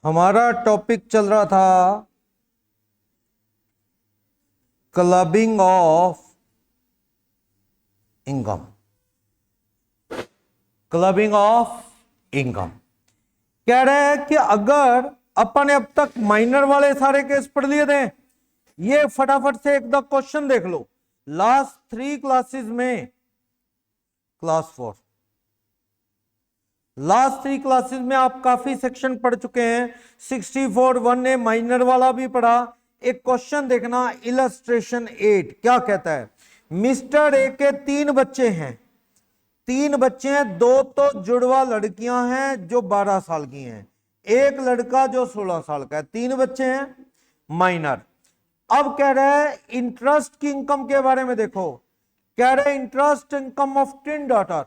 हमारा टॉपिक चल रहा था clubbing of income. Clubbing of income कह रहे हैं कि अगर अपन ने अब तक माइनर वाले सारे केस पढ़ लिए थे, ये फटाफट से एक द क्वेश्चन देख लो। लास्ट 3 क्लासेस में, क्लास 4 लास्ट 3 क्लासेस में आप काफी सेक्शन पढ़ चुके हैं। 64(1) ने माइनर वाला भी पढ़ा। एक क्वेश्चन देखना, इलस्ट्रेशन 8 क्या कहता है। मिस्टर ए के 3 बच्चे हैं, 3 बच्चे हैं, 2 तो जुड़वा लड़कियां हैं जो 12 साल की हैं, एक लड़का जो 16 साल का है, 3 बच्चे हैं माइनर। अब कह रहे हैं इंटरेस्ट की इनकम के बारे में देखो। कह रहे हैं interest income of twin daughter,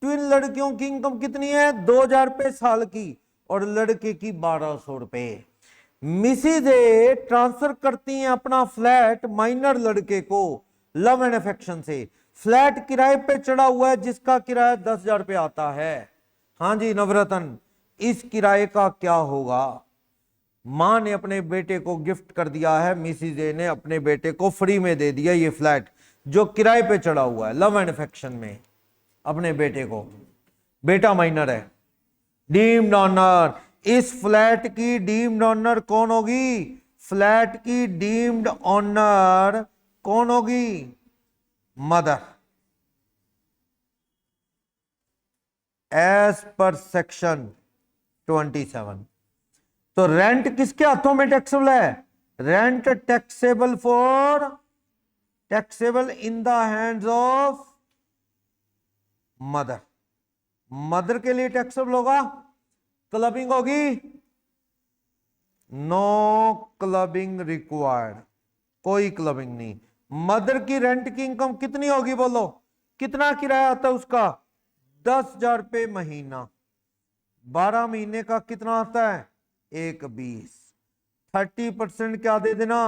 twin लड़कियों की इनकम कितनी है, 2000 रुपए साल की और लड़के की 1200 रुपए। मिसिज ए ट्रांसफर करती हैं अपना फ्लैट माइनर लड़के को लव एंड अफेक्शन से। फ्लैट किराए पे चढ़ा हुआ है जिसका किराया 10,000 रुपए आता है। हाँ जी नवरत्न, इस किराए का क्या होगा। मां ने अपने बेटे को गिफ्ट कर दिया है, मिसिज ए ने अपने बेटे को फ्री में दे दिया ये फ्लैट जो किराए पे चढ़ा हुआ है लव एंड अफेक्शन में अपने बेटे को। बेटा माइनर है, डीम्ड ऑनर। इस फ्लैट की डीम्ड ऑनर कौन होगी, फ्लैट की डीम्ड ऑनर कौन होगी, मदर, एज पर सेक्शन 27। तो रेंट किसके हाथों में टैक्सेबल है, rent taxable in the hands of mother. Mother के लिए टैक्सेबल होगा। क्लबिंग होगी, नो क्लबिंग रिक्वायर्ड, कोई क्लबिंग नहीं। मदर की रेंट की इनकम कितनी होगी बोलो, कितना किराया आता है उसका, 10,000 रुपए महीना। 12 महीने का कितना आता है, 1,20। 30% क्या दे देना,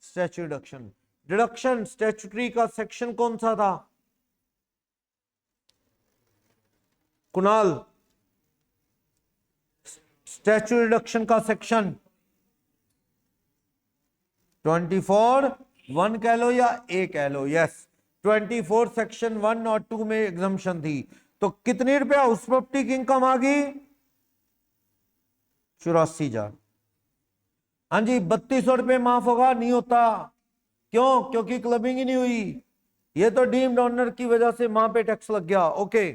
स्टैच्यूटरी डिडक्शन। डिडक्शन स्टैच्यूटरी का सेक्शन कौन सा था कुणाल, स्टैच्यूटरी डिडक्शन का सेक्शन 24(1) कह लो या ए कह लो। यस 24 सेक्शन 1 और 2 में एग्जम्पशन थी। तो कितनी रुपया हाउस प्रॉपर्टी की इनकम आ गई, 84,000। हाँ जी 3200 रुपये माफ होगा, नहीं होता। क्यों, क्योंकि क्लबिंग ही नहीं हुई। ये तो डीम्ड ऑनर की वजह से मां पे टैक्स लग गया। ओके,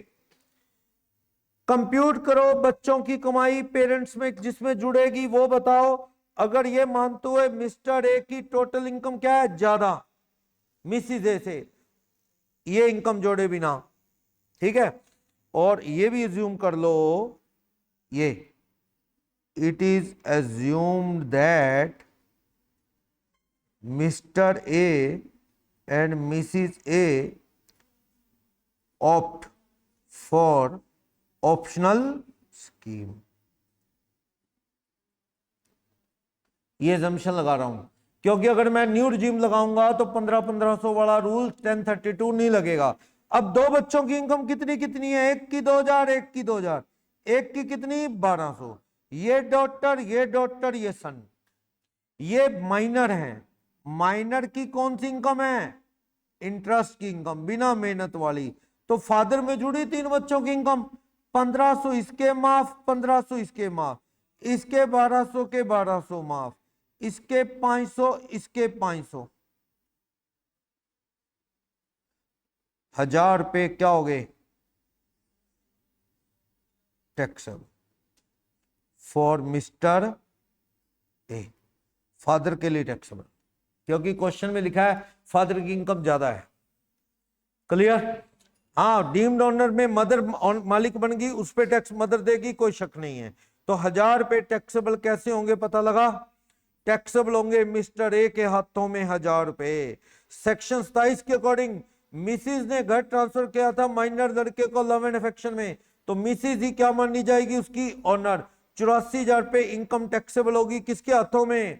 कंप्यूट करो बच्चों की कमाई पेरेंट्स में जिसमें जुड़ेगी वो बताओ। अगर ये मानते हुए मिस्टर ए की टोटल इनकम क्या है, ज्यादा मिसिज ए से, ये इनकम जोड़े बिना, ठीक है। और ये भी एज्यूम कर लो, ये it is assumed that mister A and Mrs A opt for optional scheme. ये जम्पशन लगा रहा हूं क्योंकि अगर मैं न्यू रिजीम लगाऊंगा तो 1500 वाला रूल 1032 नहीं लगेगा। अब 2 बच्चों की इनकम कितनी कितनी है, एक की 2000, एक की 2000, एक की कितनी 1200। ये डॉटर, ये सन, ये माइनर है। माइनर की कौन सी इनकम है, इंटरेस्ट की इनकम, बिना मेहनत वाली। तो फादर में जुड़ी 3 बच्चों की इनकम, 1500 इसके माफ, 1500 इसके माफ, इसके 1200 के 1200 माफ, इसके 500, इसके 500, 1000 रुपए क्या हो गए, taxable for mister A. Father के लिए टैक्सेबल क्योंकि क्वेश्चन में लिखा है फादर की इनकम ज्यादा है। क्लियर। हाँ डीम्ड ऑनर में मदर मालिक बन गई, उस पे टैक्स मदर देगी, कोई शक नहीं है। तो 1000 रुपए टैक्सेबल कैसे होंगे पता लगा, टैक्सेबल होंगे मिस्टर ए के हाथों में 1000 रुपए। सेक्शन 27 के अकॉर्डिंग मिसिज ने घर ट्रांसफर किया था माइनर लड़के को लव एंड अफेक्शन में, तो मिसिज ही क्या मानी जाएगी, उसकी ऑनर। 84,000 रुपए इनकम टैक्सेबल होगी किसके हाथों में,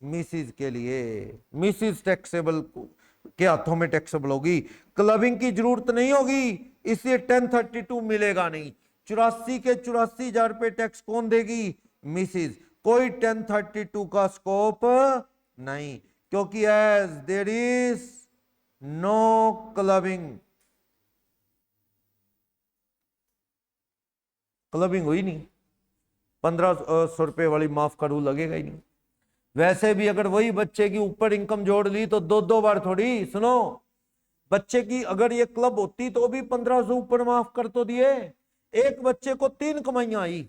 मिसिज के लिए। मिसिज टैक्सेबल के हाथों में टैक्सेबल होगी। क्लबिंग की जरूरत नहीं होगी, इसलिए 1032 मिलेगा नहीं। 84 के 84,000 रुपए टैक्स कौन देगी, मिसिज। कोई 1032 का स्कोप नहीं, क्योंकि as there is no clubbing, clubbing हुई नहीं, 1500 रुपए वाली माफ का रूल लगेगा ही नहीं। वैसे भी अगर वही बच्चे की ऊपर इनकम जोड़ ली तो दो दो बार थोड़ी, सुनो, बच्चे की अगर ये क्लब होती तो भी 1500 ऊपर माफ कर तो दिए। एक बच्चे को 3 कमाइयां आई,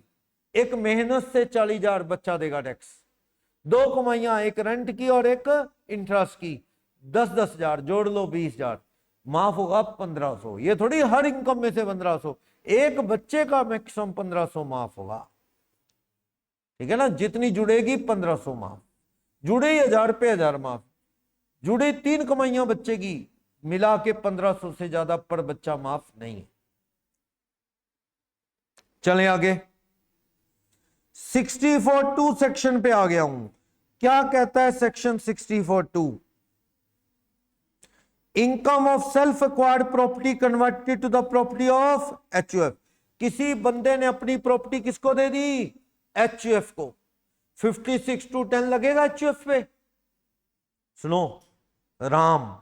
एक मेहनत से 40,000 बच्चा देगा टैक्स, 2 कमाइयां, एक रेंट की और एक इंटरेस्ट की, 10,000 जोड़ लो 20,000, माफ होगा 1500। ये थोड़ी हर इनकम में से 1500, एक बच्चे का मैक्सिमम 1500 माफ होगा, ठीक है ना, जितनी जुड़ेगी 1500 माफ, जुड़े 1000 पे 1000 माफ, जुड़े 3 कमाइयां बच्चे की मिला के 1500 से ज्यादा पर बच्चा माफ नहीं है। चलें आगे, 64(2) सेक्शन पे आ गया हूं। क्या कहता है section 64(2)? Income of self acquired property converted to the property of HUF. किसी बंदे ने अपनी प्रॉपर्टी किसको दे दी? एचयूएफ को। 56(2)(10) लगेगा एचयूएफ पे। सुनो, राम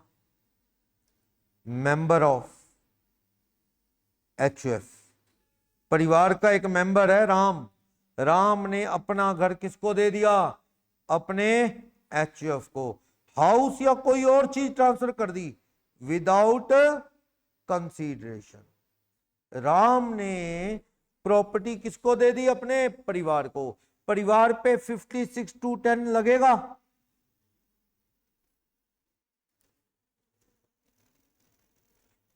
मेंबर ऑफ एचयूएफ, परिवार का एक मेंबर है राम, राम ने अपना घर किसको दे दिया? अपने एचयूएफ को। हाउस या कोई और चीज ट्रांसफर कर दी विदाउट कंसीडरेशन। राम ने प्रॉपर्टी किसको दे दी? अपने परिवार को। परिवार पे 56(2)(10) लगेगा?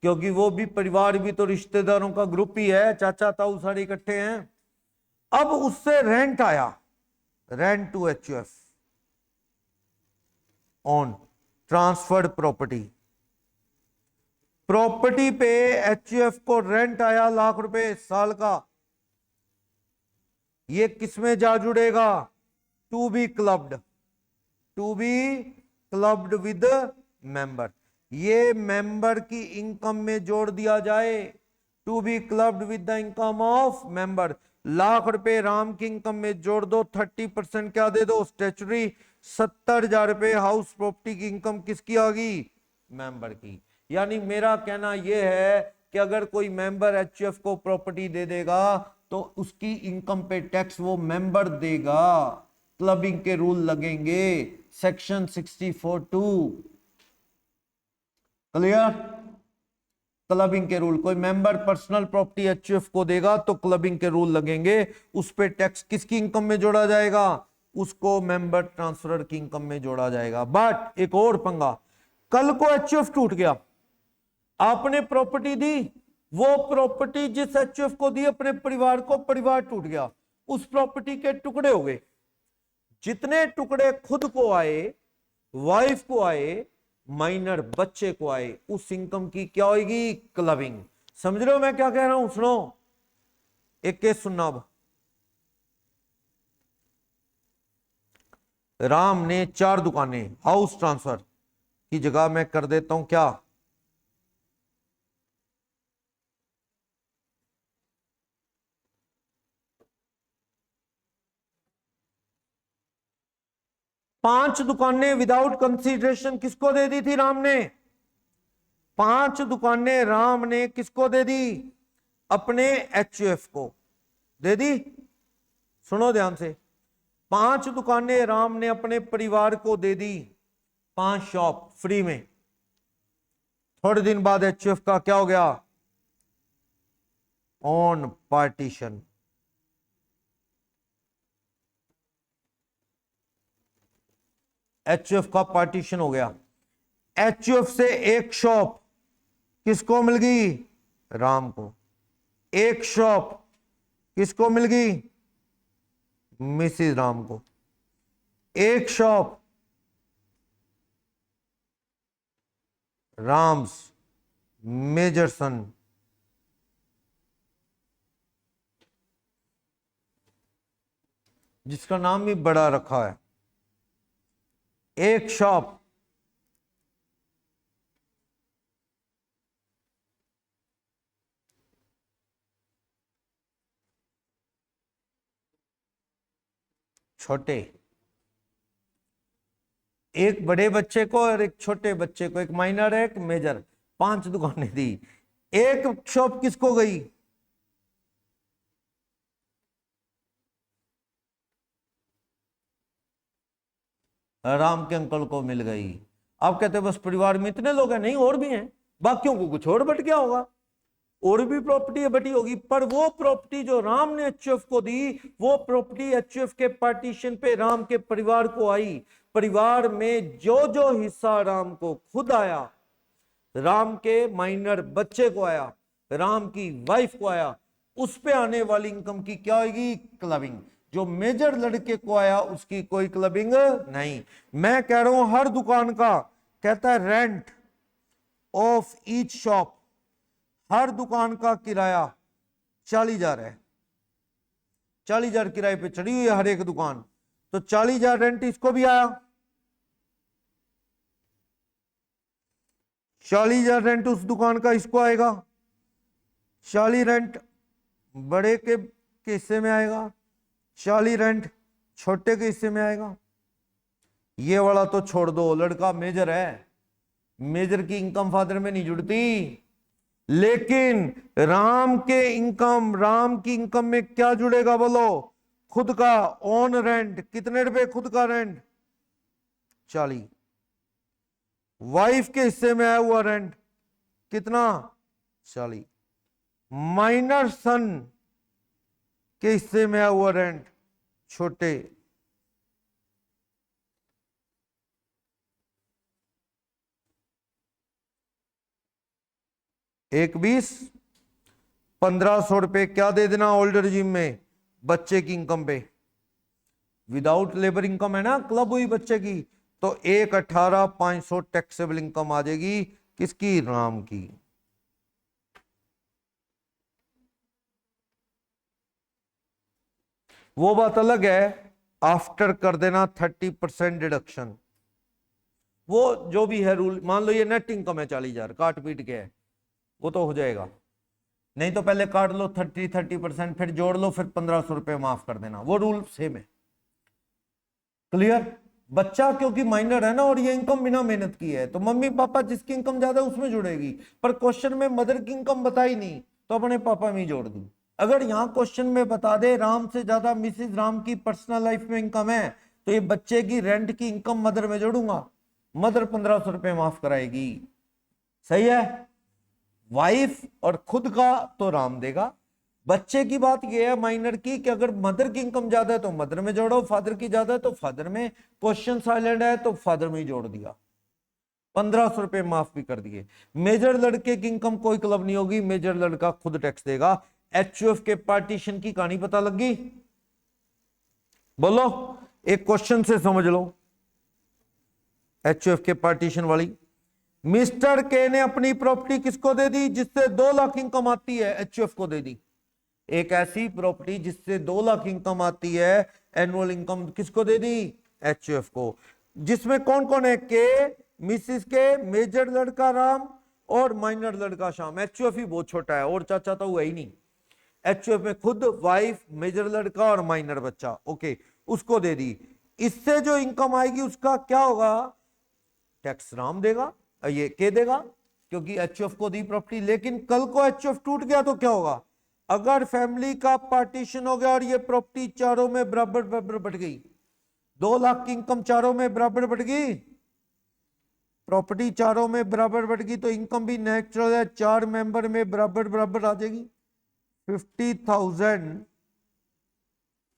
क्योंकि वो भी परिवार भी तो रिश्तेदारों का ग्रुप ही है, चाचा ताऊ सारे इकट्ठे हैं। अब उससे रेंट आया, rent to HUF on transferred property. Property पे एचयूएफ को रेंट आया ₹1,00,000 साल का, ये किसमें जा जुड़ेगा? To be clubbed, to be clubbed with member. ये मेंबर की इनकम में जोड़ दिया जाए, to be clubbed with the income of member. ₹1,00,000 Ram की इनकम में जोड़ दो, 30% क्या दे दो? स्टैच्यूटरी। 70,000 हाउस प्रॉपर्टी की इनकम किसकी आ गई? मेंबर की। यानी मेरा कहना यह है कि अगर कोई मेंबर एचयूएफ को प्रॉपर्टी दे देगा तो उसकी इनकम पे टैक्स वो मेंबर देगा, क्लबिंग के रूल लगेंगे, सेक्शन 64(2). क्लियर? क्लबिंग के रूल, कोई मेंबर पर्सनल प्रॉपर्टी एचयूएफ को देगा तो क्लबिंग के रूल लगेंगे, उस पे टैक्स किसकी इनकम में जोड़ा जाएगा? उसको मेंबर ट्रांसफर की इनकम में जोड़ा जाएगा। बट एक और पंगा, कल को एचयूएफ टूट गया, आपने प्रॉपर्टी दी, वो प्रॉपर्टी जिस एचयूएफ को दी अपने परिवार को, परिवार टूट गया, उस प्रॉपर्टी के टुकड़े हो गए, जितने टुकड़े खुद को आए, वाइफ को आए, माइनर बच्चे को आए, उस इनकम की क्या होगी? क्लबिंग। समझ रहे हो मैं क्या कह रहा हूं? सुनो, एक केस सुनना। अब राम ने 4 दुकानें, हाउस ट्रांसफर की जगह मैं कर देता हूं क्या? पांच दुकानें विदाउट कंसीडरेशन किसको दे दी थी? राम ने। 5 दुकानें राम ने किसको दे दी? अपने एचयूएफ को दे दी। सुनो ध्यान से, 5 दुकानें राम ने अपने परिवार को दे दी, 5 शॉप फ्री में। थोड़े दिन बाद एचयूएफ का क्या हो गया? On partition. एचयूएफ का पार्टीशन हो गया, एचयूएफ से एक शॉप किसको मिल गई? राम को। एक शॉप किसको मिल गई? मिसिस राम को। एक शॉप राम्स मेजर सन, जिसका नाम भी बड़ा रखा है। एक शॉप छोटे, एक बड़े बच्चे को और एक छोटे बच्चे को, एक माइनर है एक मेजर, 5 दुकानें दी। एक शॉप किसको गई? राम के अंकल को मिल गई। आप कहते बस परिवार में इतने लोग हैं, नहीं और भी हैं, बाकियों को कुछ और बट गया होगा, और भी प्रॉपर्टी बटी होगी, पर वो प्रॉपर्टी जो राम ने एचयूएफ को दी, वो प्रॉपर्टी एचयूएफ के पार्टीशन पे राम के परिवार को आई। परिवार में जो जो हिस्सा राम को खुद आया, राम के माइनर बच्चे को आया, राम की वाइफ को आया, उस पे आने वाली इनकम की क्या होगी? क्लबिंग। जो मेजर लड़के को आया उसकी कोई क्लबिंग नहीं। मैं कह रहा हूं हर दुकान का, कहता है रेंट ऑफ ईच शॉप, हर दुकान का किराया 40,000 है, 40,000 किराए पे चढ़ी हुई है हर एक दुकान, तो 40,000 रेंट इसको भी आया, 40,000 रेंट उस दुकान का इसको आएगा, 40 रेंट बड़े के हिस्से में आएगा, 40 रेंट छोटे के हिस्से में आएगा। ये वाला तो छोड़ दो, लड़का मेजर है, मेजर की इनकम फादर में नहीं जुड़ती, लेकिन राम की इनकम में क्या जुड़ेगा बोलो? खुद का ओन रेंट। कितने रुपए खुद का रेंट? 40। वाइफ के हिस्से में आया हुआ रेंट कितना? 40। माइनर सन के हिस्से में आया हुआ रेंट छोटे, एक 20, 1,500 रुपए क्या दे देना ओल्ड रिजीम में? बच्चे की इनकम पे, विदाउट लेबर इनकम है ना क्लब हुई बच्चे की, तो 1,18,500 टैक्सेबल इनकम आ जाएगी। किसकी? राम की। वो बात अलग है, आफ्टर कर देना 30% डिडक्शन, वो जो भी है रूल। मान लो ये नेट इनकम है 40,000, काट पीट के है, वो तो हो जाएगा, नहीं तो पहले काट लो 30%, फिर जोड़ लो, फिर 1,500 रुपए माफ कर देना, वो रूल सेम है। क्लियर? बच्चा क्योंकि माइनर है ना, और ये इनकम बिना मेहनत की है, तो मम्मी पापा जिसकी इनकम ज्यादा है उसमें जुड़ेगी, पर क्वेश्चन में मदर की इनकम बताई नहीं, तो अपने पापा में ही जोड़ दी। अगर यहां क्वेश्चन में बता दे राम से ज्यादा मिसिस राम की पर्सनल लाइफ में इनकम है, तो ये बच्चे की रेंट की इनकम मदर में जोड़ूंगा, मदर 1,500 रुपए माफ कराएगी। सही है? वाइफ और खुद का तो राम देगा। बच्चे की बात यह है माइनर की, कि अगर मदर की इनकम ज्यादा है तो मदर में जोड़ो, फादर की ज्यादा है तो फादर में, क्वेश्चन साइलेंट है तो फादर में ही जोड़ दिया, 1,500 रुपए माफ भी कर दिए। मेजर लड़के की इनकम कोई क्लब नहीं होगी, मेजर लड़का खुद टैक्स देगा। एचयूएफ के पार्टीशन की कहानी पता लग गई? बोलो, एक क्वेश्चन से समझ लो एचयूएफ के पार्टीशन वाली। मिस्टर के ने अपनी प्रॉपर्टी किसको दे दी? जिससे 2 लाख इनकम आती है, एचयूएफ को दे दी। एक ऐसी प्रॉपर्टी जिससे 2 लाख इनकम आती है, एनुअल इनकम किसको दे दी? एचयूएफ को। जिसमें कौन कौन है? के, मिसिस के, मेजर लड़का राम और माइनर लड़का श्याम। एचयूएफ ही बहुत छोटा है, और चाचा तो हुआ ही नहीं। एचयूएफ में खुद, वाइफ, मेजर लड़का और माइनर बच्चा, ओके, उसको दे दी। इससे जो इनकम आएगी उसका क्या होगा? टैक्स राम देगा, ये के देगा, क्योंकि एचयूएफ को दी प्रॉपर्टी। लेकिन कल को एचयूएफ टूट गया तो क्या होगा? अगर फैमिली का पार्टीशन हो गया और ये प्रॉपर्टी चारों में बराबर बराबर बट गई, 2 लाख की इनकम चारों में बराबर बट गई, प्रॉपर्टी चारों में बराबर बढ़ गई, तो इनकम भी नेचुरल है, 4 मेंबर में बराबर बराबर आ जाएगी, 50,000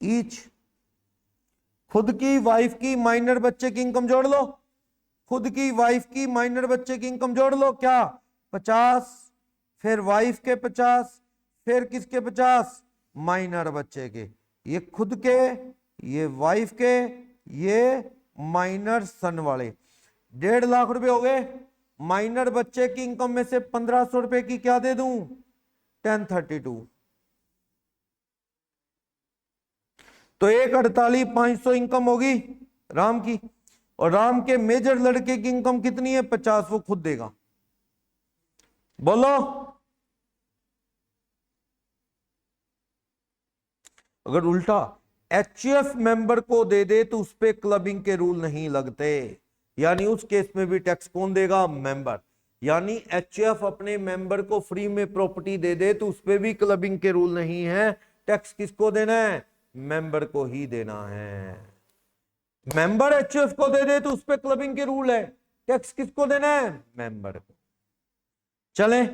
ईच। खुद की, वाइफ की, माइनर बच्चे की इनकम जोड़ लो, खुद की, वाइफ की, माइनर बच्चे की इनकम जोड़ लो, क्या? 50, फिर वाइफ के 50, फिर किसके 50? माइनर बच्चे के। ये खुद के, ये वाइफ के, ये माइनर सन वाले, 1.5 लाख रुपए हो गए। माइनर बच्चे की इनकम में से 1,500 रुपए की क्या दे दूं? 1032, तो 1,48,500 इनकम होगी राम की। और राम के मेजर लड़के की इनकम कितनी है? 50, वो खुद देगा। बोलो, अगर उल्टा एचयूएफ मेंबर को दे दे तो उस पे क्लबिंग के रूल नहीं लगते, यानी उस केस में भी टैक्स कौन देगा? मेंबर। यानी एचयूएफ अपने मेंबर को फ्री में प्रॉपर्टी दे दे तो उस पे भी क्लबिंग के रूल नहीं है, टैक्स किसको देना है? मेंबर को ही देना है। मेंबर एचयूएफ को दे दे तो उस पे क्लबिंग के रूल है, टैक्स किसको देना है? मेंबर को। चले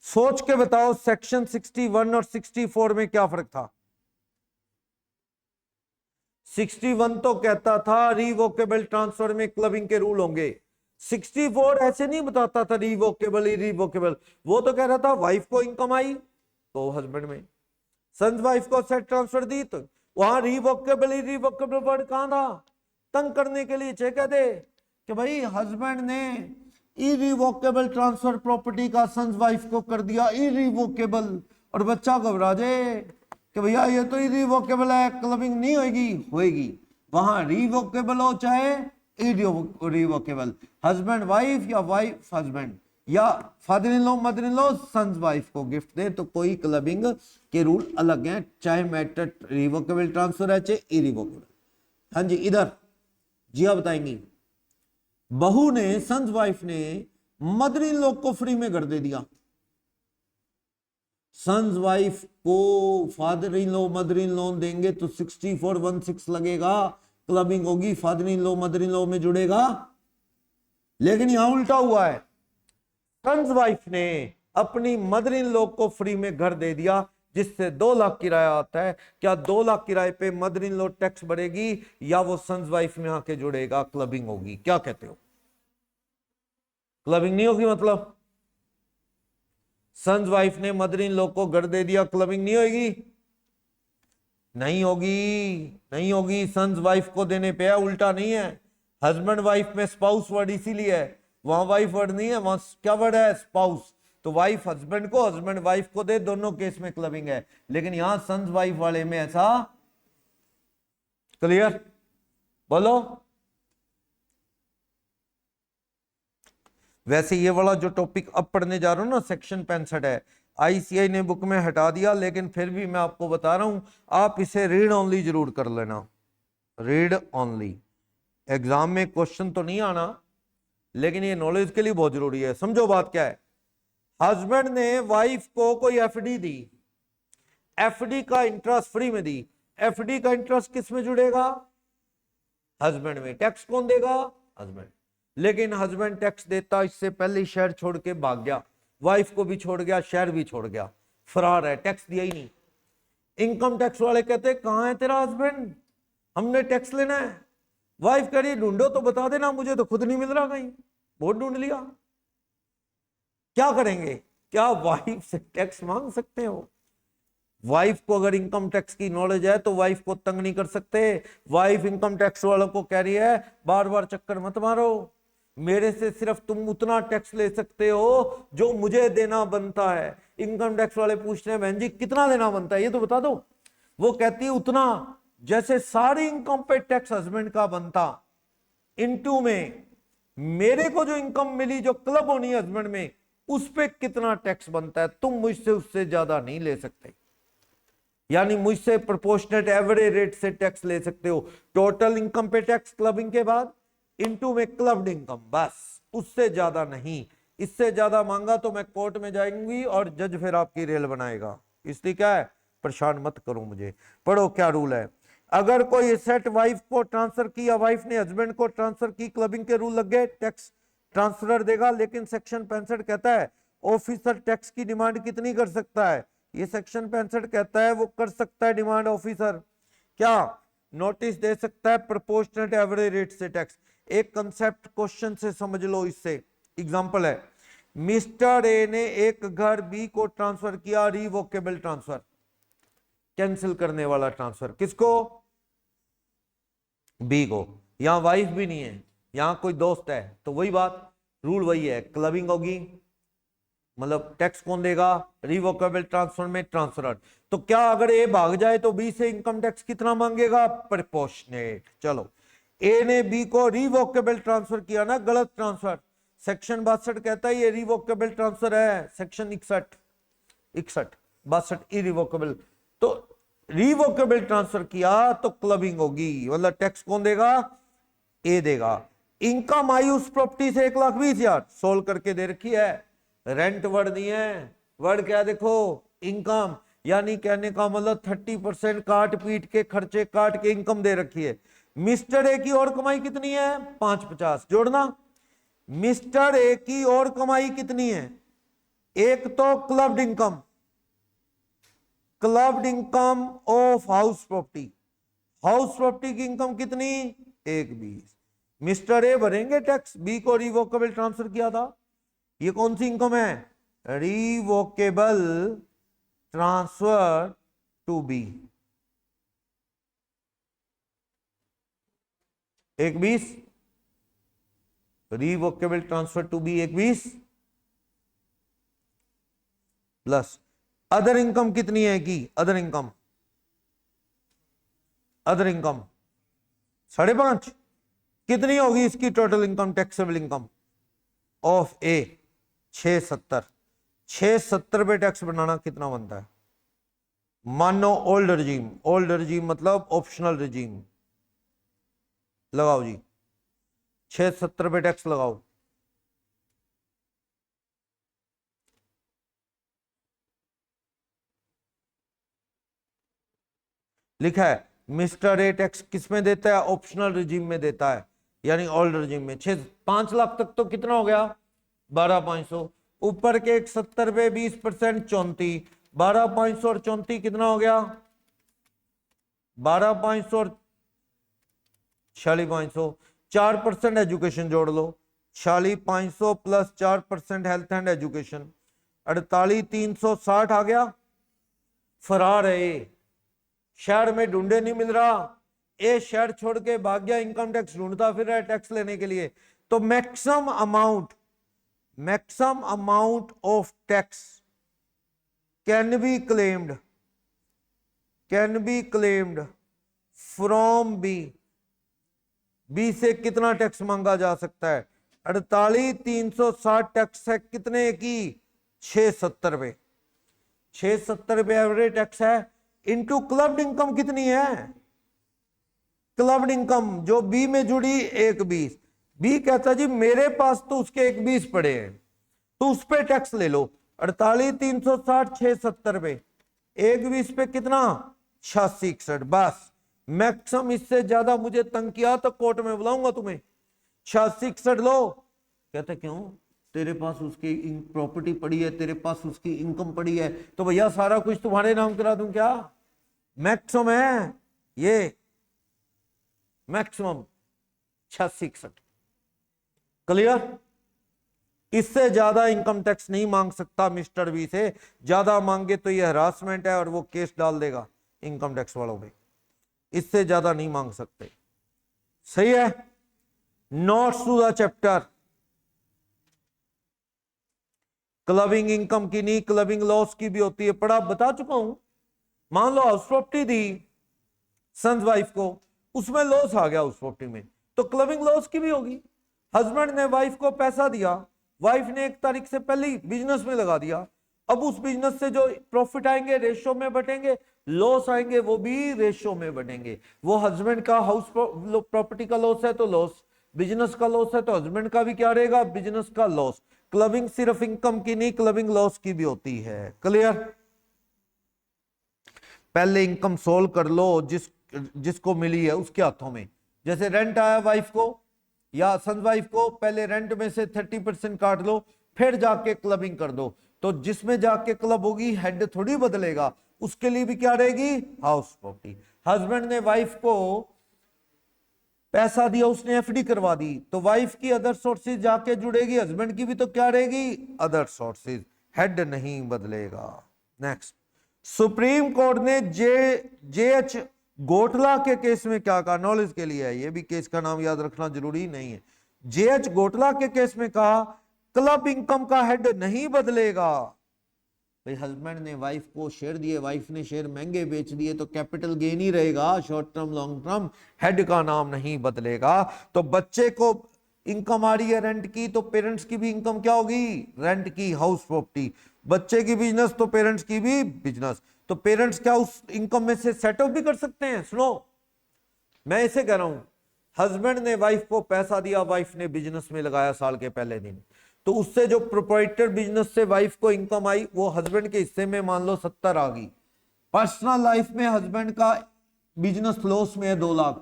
सोच के बताओ सेक्शन 61 और 64 में क्या फर्क था? 61 तो कहता था रिवोकेबल ट्रांसफर में क्लबिंग के रूल होंगे, 64 ऐसे नहीं बताता था रिवोकेबल इरिवोकेबल, वो तो कह रहा था वाइफ को इनकम आई तो हस्बैंड में, सन वाइफ को सेट ट्रांसफर दी तो वहां रिवोकेबल इरिवोकेबल वर्ड कहां था? तंग करने के लिए कह दे कि भाई हस्बैंड ने इरिवोकेबल ट्रांसफर प्रॉपर्टी का सन्स वाइफ को कर दिया इरिवोकेबल, और बच्चा घबरा जाए कि भैया ये तो इरिवोकेबल है, क्लबिंग नहीं होगी। होगी, वहां रिवोकेबल हो चाहे इरिवोकेबल, हस्बैंड वाइफ या वाइफ हस्बैंड या father in law mother in law sons wife को गिफ्ट दे तो कोई क्लबिंग के रूल अलग हैं, चाहे मैटर रिवोकेबल ट्रांसफर है चाहे इरिवोकेबल। हाँ जी, इधर जिया बताएंगी। बहू ने सन्स वाइफ ने मदर इन लॉ को फ्री में घर दे दिया, सन्स वाइफ को father in law mother in law देंगे तो 6416 लगेगा, क्लबिंग होगी, father in law mother in law में जुड़ेगा। लेकिन यहां उल्टा हुआ है, सन्स वाइफ ने अपनी मदर इन लॉ को फ्री में घर दे दिया जिससे 2 लाख किराया आता है। क्या 2 लाख किराए पे मदर इन लॉ टैक्स बढ़ेगी या वो सन्स वाइफ में आके जुड़ेगा, क्लबिंग होगी? क्या कहते हो? क्लबिंग नहीं होगी, मतलब सन्स वाइफ ने मदर इन लॉ को घर दे दिया, क्लबिंग नहीं होगी? नहीं होगी, नहीं होगी, सन्स वाइफ को देने पे है, उल्टा नहीं है। हस्बैंड वाइफ में स्पाउस वर्ड इसीलिए है, वहां वाइफ वर्ड नहीं है, वहां क्या वर्ड है? स्पाउस। तो वाइफ हस्बैंड को, हस्बैंड वाइफ को दे, दोनों केस में क्लबिंग है। लेकिन यहां सन्स वाइफ वाले में ऐसा, क्लियर? बोलो। वैसे ये वाला जो टॉपिक अब पढ़ने जा रहा हूं ना, सेक्शन 65 है, आईसीआई ने बुक में हटा दिया, लेकिन फिर भी मैं आपको बता रहा हूं, आप इसे रीड ओनली जरूर कर लेना, रीड ओनली। एग्जाम में क्वेश्चन तो नहीं आना, लेकिन ये नॉलेज के लिए बहुत जरूरी है। समझो बात क्या है, हस्बैंड ने वाइफ को कोई एफडी दी, एफडी का इंटरेस्ट फ्री में दी, एफडी का इंटरेस्ट किस में जुड़ेगा? हस्बैंड में। टैक्स कौन देगा? हस्बैंड। लेकिन हस्बैंड टैक्स देता इससे पहले शहर छोड़ के भाग गया, वाइफ को भी छोड़ गया, शहर भी छोड़ गया, फरार है, टैक्स दिया ही नहीं। इनकम टैक्स वाले कहते कहां है तेरा हस्बैंड, हमने टैक्स लेना है। वाइफ कह रही ढूंढो तो बता देना, मुझे तो खुद नहीं मिल रहा कहीं, बहुत ढूंढ लिया। क्या करेंगे? क्या वाइफ से टैक्स मांग सकते हो? वाइफ को अगर इनकम टैक्स की नॉलेज है तो वाइफ को तंग नहीं कर सकते। वाइफ इनकम टैक्स वालों को कह रही है बार बार चक्कर मत मारो, मेरे से सिर्फ तुम उतना टैक्स ले सकते हो जो मुझे देना बनता है। इनकम टैक्स वाले पूछते हैं बहन जी कितना देना बनता है, ये तो बता दो। वो कहती है उतना जैसे सारी इनकम पे टैक्स हस्बैंड का बनता, इनटू में मेरे को जो इनकम मिली जो क्लब होनी है हस्बैंड में, उस पे कितना टैक्स बनता है, तुम मुझसे उससे ज्यादा नहीं ले सकते। यानी मुझसे प्रोपोर्शनेट एवरेज रेट से टैक्स ले सकते हो। टोटल इनकम पे टैक्स क्लबिंग के बाद इनटू में क्लब्ड इनकम, बस, उससे ज्यादा नहीं। इससे ज्यादा मांगा तो मैं कोर्ट में जाएंगी और जज फिर आपकी रेल बनाएगा। इसलिए क्या है, परेशान मत करो मुझे। पढ़ो क्या रूल है। अगर कोई एसेट वाइफ को ट्रांसफर की या वाइफ ने हस्बैंड को ट्रांसफर की, क्लबिंग के रूल लग गए, टैक्स ट्रांसफर देगा। लेकिन सेक्शन 65 कहता है ऑफिसर टैक्स की डिमांड कितनी कर सकता है? ये सेक्शन 65 कहता है वो कर सकता है डिमांड ऑफिसर, क्या नोटिस दे सकता है प्रोपोर्शनेट एवरेज रेट से टैक्स। एक कंसेप्ट क्वेश्चन से समझ लो, इससे एग्जांपल है, मिस्टर ए ने एक घर बी को ट्रांसफर किया, रिवोकेबल ट्रांसफर, कैंसिल करने वाला ट्रांसफर, किसको? बी को। यहां वाइफ भी नहीं है, यहां कोई दोस्त है, तो वही बात, रूल वही है, क्लबिंग होगी, मतलब टैक्स कौन देगा? रिवोकेबल ट्रांसफर में ट्रांसफर। तो क्या अगर ए भाग जाए तो बी से इनकम टैक्स कितना मांगेगा? प्रोपोर्शनेट। चलो, ए ने बी को रिवोकेबल ट्रांसफर किया ना, गलत ट्रांसफर, सेक्शन 62 कहता है ये रिवोकेबल ट्रांसफर है, सेक्शन 61 62 इरिवोकेबल। तो रिवोकेबल ट्रांसफर किया तो क्लबिंग होगी, मतलब टैक्स कौन देगा, ए देगा। इनकम आई उस प्रॉपर्टी से 1,20,000 सोल्व करके दे रखी है। रेंट वर्ड नहीं है, वर्ड क्या देखो, इनकम, यानी कहने का मतलब 30% काट पीट के खर्चे काट के इनकम दे रखी है। मिस्टर ए की और कमाई कितनी है, 550 जोड़ना। मिस्टर ए की और कमाई कितनी है, एक तो clubbed income, clubbed income of house property, house property की इनकम कितनी, 1,20। मिस्टर ए भरेंगे टैक्स, बी को रिवोकेबल ट्रांसफर किया था, ये कौन सी इनकम है, revocable transfer to B, 1,20, revocable transfer to B 1,20 plus other income कितनी है की, अदर इनकम, अदर इनकम 5.5, कितनी होगी इसकी total income, taxable income of a 670, 670 पे टैक्स बनाना कितना बनता है, मानो ओल्ड रजीम, ओल्ड रजीम मतलब ऑप्शनल रजीम, लगाओ जी 670 पे टैक्स लगाओ, लिखा है मिस्टर ए टैक्स किस में देता है, ऑप्शनल रिजीम में देता है, यानी ओल्ड रिजीम में। 5 लाख तक तो कितना हो गया, 12,500, ऊपर के 170 पे 20% 34, 12,500 और 34 कितना हो गया, 12,500 और 46,500, 4% एजुकेशन जोड़ लो, 46,500 प्लस 4% हेल्थ एंड एजुकेशन, 48,360 आ गया। फरार है ये, शहर में ढूंढे नहीं मिल रहा, ए शहर छोड़ के भाग गया, इनकम टैक्स ढूंढता फिर रहा है टैक्स लेने के लिए। तो maximum amount of tax can be claimed from B से कितना टैक्स मांगा जा सकता है, 48,360 टैक्स है कितने की, 670 पे, 670 पे एवरेज टैक्स है, इनटू क्लब्ड इनकम कितनी है, क्लब्ड इनकम जो बी में जुड़ी 1,20, बी कहता जी मेरे पास तो उसके 1,20 पड़े हैं तो उस पे टैक्स ले लो, 48,360 670 पे 1,20 पे कितना, 8661, बस मैक्सिमम, इससे ज्यादा मुझे तंग किया तो कोर्ट में बुलाऊंगा तुम्हें, 8661 लो। कहते क्यों, तेरे पास उसकी प्रॉपर्टी पड़ी है, तेरे पास उसकी इनकम पड़ी है, तो भैया सारा कुछ तुम्हारे नाम करा दूं क्या, मैक्सिमम है ये, मैक्सिमम 8661, क्लियर। इससे ज्यादा इनकम टैक्स नहीं मांग सकता मिस्टर बी से, ज्यादा मांगे तो ये हरासमेंट है और वो केस डाल देगा इनकम टैक्स वालों पे, इससे ज्यादा नहीं मांग सकते, सही है। Notes to the chapter, clubbing income की नहीं, क्लबिंग लॉस की भी होती है, पढ़ा बता चुका हूं। मान लो हाउस प्रॉपर्टी दी सन्स वाइफ को, उसमें लॉस आ गया उस प्रॉपर्टी में, तो क्लबिंग लॉस की भी होगी। हस्बैंड ने वाइफ को पैसा दिया, वाइफ ने 1 तारीख से पहले ही बिजनेस में लगा दिया, अब उस बिजनेस से जो प्रॉफिट आएंगे रेशो में बटेंगे, लॉस आएंगे वो भी रेशो में बटेंगे। वो हस्बैंड का हाउस प्रॉपर्टी का लॉस है तो लॉस, बिजनेस का लॉस है तो हस्बैंड का भी क्या रहेगा, बिजनेस का लॉस। क्लबिंग सिर्फ इनकम की नहीं, क्लबिंग लॉस की भी होती है, क्लियर। पहले इनकम सोल्व कर लो जिसको मिली है उसके हाथों में, जैसे रेंट आया वाइफ को या सन वाइफ को, पहले रेंट में से 30% काट लो, फिर जाके क्लबिंग कर दो, तो जिसमें जाके क्लब होगी हेड थोड़ी बदलेगा, उसके लिए भी क्या रहेगी, हाउस प्रॉपर्टी। हस्बैंड ने वाइफ को पैसा दिया, उसने एफडी करवा दी, तो वाइफ की अदर सोर्सेज जाके जुड़ेगी, हस्बैंड की भी तो क्या रहेगी, अदर सोर्सेज, हेड नहीं बदलेगा। नेक्स्ट, सुप्रीम कोर्ट ने जेएच गोटला के केस में क्या कहा, नॉलेज के लिए है, ये भी केस का नाम याद रखना जरूरी नहीं है। जेएच गोटला के केस में कहा क्लब इनकम का हेड नहीं बदलेगा। भाई हस्बैंड ने वाइफ को शेयर दिए, वाइफ ने शेयर महंगे बेच दिए, तो कैपिटल गेन ही रहेगा, short term long term, head का नाम नहीं बदलेगा। तो बच्चे को इनकम आ रही है रेंट की, तो पेरेंट्स की भी इनकम क्या होगी, रेंट की, हाउस प्रॉपर्टी। बच्चे की बिजनेस तो पेरेंट्स की भी बिजनेस, तो पेरेंट्स क्या उस इनकम में से सेट ऑफ भी कर सकते हैं? सुनो, मैं इसे कह रहा हूं, हस्बैंड ने वाइफ को पैसा दिया, वाइफ ने बिजनेस में लगाया साल के पहले दिन, तो उससे जो प्रोप्राइटर बिजनेस से वाइफ को इनकम आई वो हस्बैंड के हिस्से में मान लो 70 आ गई। पर्सनल लाइफ में हस्बैंड का बिजनेस लॉस में है 2 लाख,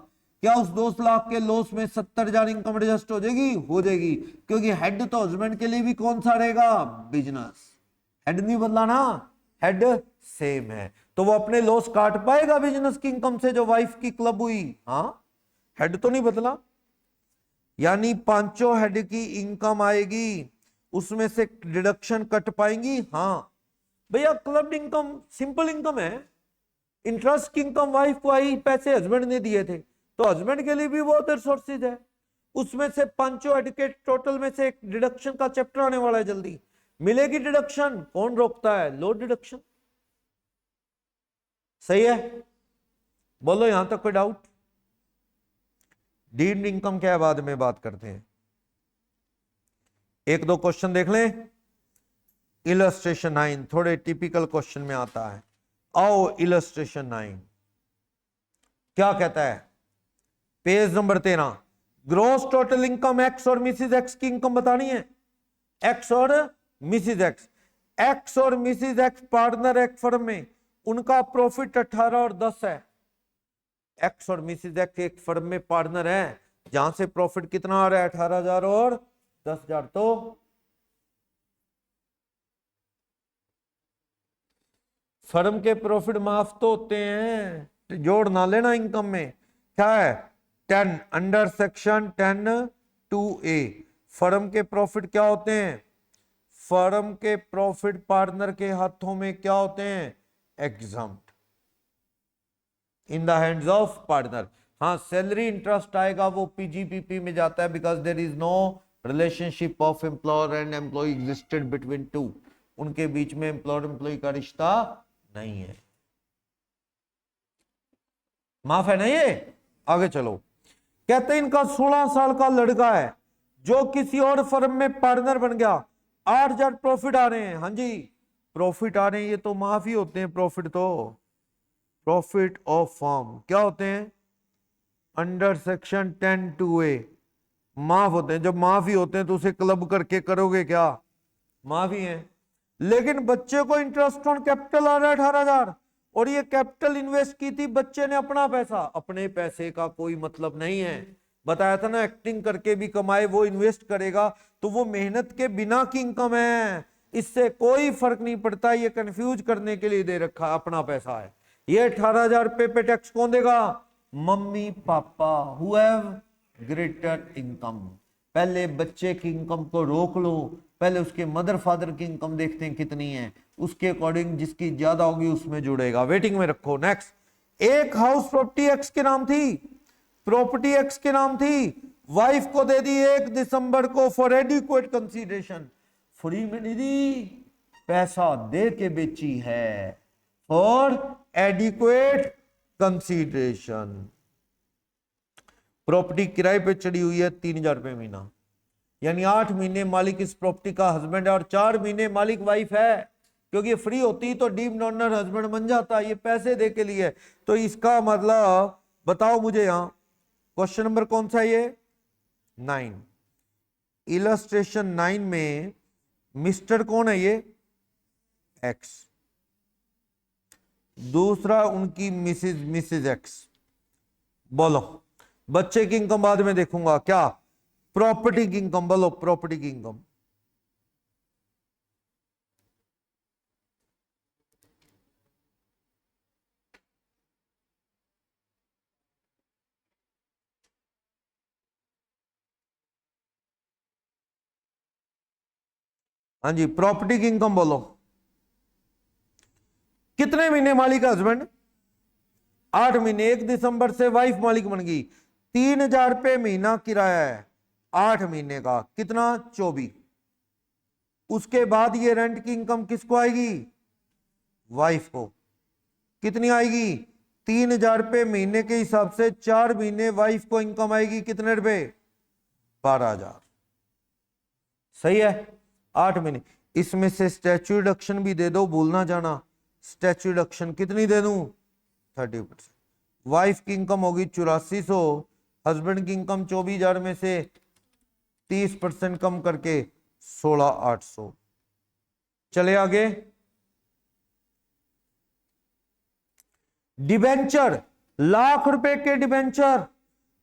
क्या उस 2 लाख के लॉस में 70,000 इनकम एडजस्ट हो जाएगी? हो जाएगी, क्योंकि हेड तो हस्बैंड के लिए भी कौन सा रहेगा? बिजनेस। हेड नहीं बदला ना, हेड सेम है, तो वो अपने लॉस काट पाएगा बिजनेस की इनकम से जो वाइफ की क्लब हुई। हाँ, हेड तो नहीं बदला, यानी पांचों हेड की इनकम आएगी, उसमें से डिडक्शन कट पाएंगी। हाँ भैया, क्लब इनकम सिंपल इनकम है, इंटरेस्ट की इनकम वाइफ को आई, पैसे हस्बैंड ने दिए थे, तो हस्बैंड के लिए भी वो अदर सोर्सेज है, उसमें से पांचों हेड के टोटल में से एक डिडक्शन का चैप्टर आने वाला है, जल्दी मिलेगी डिडक्शन, कौन रोकता है? लो डिडक्शन। सही है, बोलो यहां तक कोई डाउट? डीम्ड इनकम क्या है बाद में बात करते हैं, 1-2 क्वेश्चन देख लें। इलस्ट्रेशन 9 थोड़े टिपिकल क्वेश्चन में आता है। आओ इलस्ट्रेशन 9 क्या कहता है, page number 13, gross total income x और मिसिज एक्स की इनकम बतानी है, एक्स और मिसिज एक्स। एक्स और मिसिज एक्स पार्टनर एक फर्म में, उनका प्रॉफिट 18 और 10 है। एक्स और मिसिज एक्स एक फर्म में पार्टनर है, जहां से प्रॉफिट कितना आ रहा है? 18,000 और 10,000। तो फर्म के प्रॉफिट माफ तो होते हैं, जोड़ ना लेना इनकम में। क्या है? 10 अंडर सेक्शन 10(2)(a) फर्म के प्रॉफिट क्या होते हैं? फर्म के प्रॉफिट पार्टनर के हाथों में क्या होते हैं? Exempt in the hands of partner. हाँ, सैलरी इंटरेस्ट आएगा वो पीजीपीपी में जाता है, because there is no relationship of employer and employee existed between two, उनके बीच में एम्प्लॉयर एम्प्लॉय का रिश्ता नहीं है। माफ है ना ये? आगे चलो, कहते हैं इनका 16 साल का लड़का है जो किसी और फर्म में पार्टनर बन गया, 8,000 प्रॉफिट आ रहे हैं। हाँ जी, प्रॉफिट आ रहे हैं, ये तो माफ ही होते हैं प्रॉफिट, तो प्रॉफिट ऑफ फर्म क्या होते हैं? अंडर सेक्शन 10(2)(a) माफ होते हैं। जब माफ ही होते हैं तो उसे क्लब करके करोगे क्या? माफ ही है। लेकिन बच्चे को इंटरेस्ट ऑन कैपिटल आ रहा है 18,000, और ये कैपिटल इन्वेस्ट की थी बच्चे ने अपना पैसा। अपने पैसे का कोई मतलब नहीं है, बताया था ना, एक्टिंग करके भी कमाए वो इन्वेस्ट करेगा, तो वो मेहनत के बिना की इनकम है, इससे कोई फर्क नहीं पड़ता। ये कंफ्यूज करने के लिए दे रखा, अपना पैसा है। ये 18,000 पे टैक्स कौन देगा? Mummy papa, who have greater income. पहले बच्चे की इनकम को रोक लो, पहले उसके मदर फादर की इनकम देखते हैं कितनी है, उसके अकॉर्डिंग जिसकी ज्यादा होगी उसमें जुड़ेगा। वेटिंग में रखो। नेक्स्ट, एक हाउस प्रॉपर्टी एक्स के नाम थी, प्रॉपर्टी एक्स के नाम थी, वाइफ को दे दी 1 दिसंबर को फॉर एडिक्वेट कंसीडरेशन। फ्री में नहीं दी, पैसा दे के बेची है, फॉर एडिक्वेट कंसीडरेशन। प्रॉपर्टी किराए पे चढ़ी हुई है 3,000 रुपए महीना, यानी 8 महीने मालिक इस प्रॉपर्टी का हस्बैंड है और 4 महीने मालिक वाइफ है, क्योंकि फ्री होती तो डीम्ड ओनर हस्बैंड बन जाता, ये पैसे दे के लिए। तो इसका मतलब बताओ मुझे, यहां क्वेश्चन नंबर कौन सा है? ये 9, इलस्ट्रेशन 9 में मिस्टर कौन है? ये एक्स, दूसरा उनकी मिसिज एक्स। बोलो, बच्चे की इनकम बाद में देखूंगा, क्या? प्रॉपर्टी की इनकम बोलो, प्रॉपर्टी की इनकम। हाँ जी, प्रॉपर्टी की इनकम बोलो। कितने महीने मालिक है हस्बैंड? 8 महीने। 1 दिसंबर से वाइफ मालिक बन गई, 3,000 रुपये महीना किराया है 8 महीने का, कितना? 24। उसके बाद ये रेंट की इनकम किसको आएगी? वाइफ को। कितनी आएगी? 3,000 रुपये महीने के हिसाब से 4 महीने वाइफ को इनकम आएगी कितने रुपए? 12,000। सही है, 8 महीने। इसमें से स्टैच्यू डिडक्शन भी दे दो, भूलना जाना, स्टैच्यू डिडक्शन कितनी दे दूं 30%। वाइफ की इनकम होगी 8400, हस्बैंड की इनकम 24,000 में से 30% कम करके 16,800। चले आगे। डिबेंचर, लाख रुपए के डिबेंचर,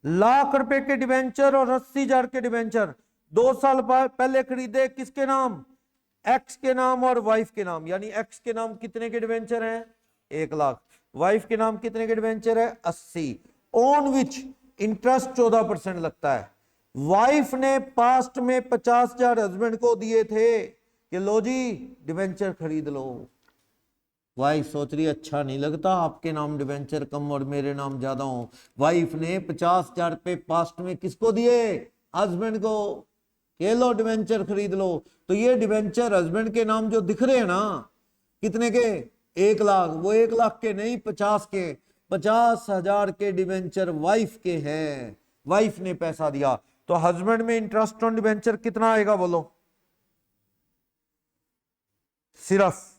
लाख रुपए के डिबेंचर और 80,000 के डिबेंचर 2 साल पहले खरीदे, किसके नाम, एक्स के नाम और वाइफ के नाम। यानी एक्स के नाम कितने के डिबेंचर हैं 1 लाख, वाइफ के नाम कितने के डिबेंचर है 80, ऑन विच इंटरेस्ट 14% लगता है। वाइफ ने पास्ट में 50,000 हस्बैंड को दिए थे कि लो जी डिबेंचर खरीद लो। वाइफ सोच रही अच्छा नहीं लगता आपके नाम डिबेंचर कम और मेरे नाम ज्यादा हो। वाइफ ने 50,000 रुपए पास्ट में किसको दिए, हस्बैंड को, के लो डिबेंचर खरीद लो। तो ये डिबेंचर हस्बैंड के नाम जो दिख रहे हैं ना, कितने के 1 लाख, वो 1 लाख के नहीं 50 के, 50,000 के डिबेंचर वाइफ के हैं, वाइफ ने पैसा दिया। तो हस्बैंड में इंटरेस्ट ऑन डिबेंचर कितना आएगा बोलो, सिर्फ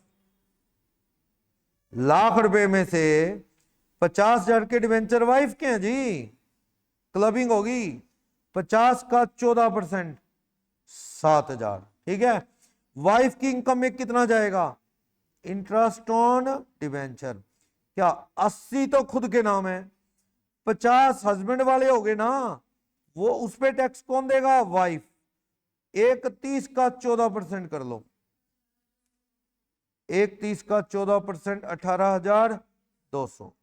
लाख रुपए में से 50,000 के डिबेंचर वाइफ के हैं जी, क्लबिंग होगी 50 का 14%, 7,000। ठीक है, वाइफ की इनकम में कितना जाएगा इंटरेस्ट ऑन डिबेंचर, क्या 80 तो खुद के नाम है, 50 हस्बैंड वाले हो गए ना, वो उस पे टैक्स कौन देगा वाइफ, 31 का 14% कर लो, 31 का 14%, 18,200।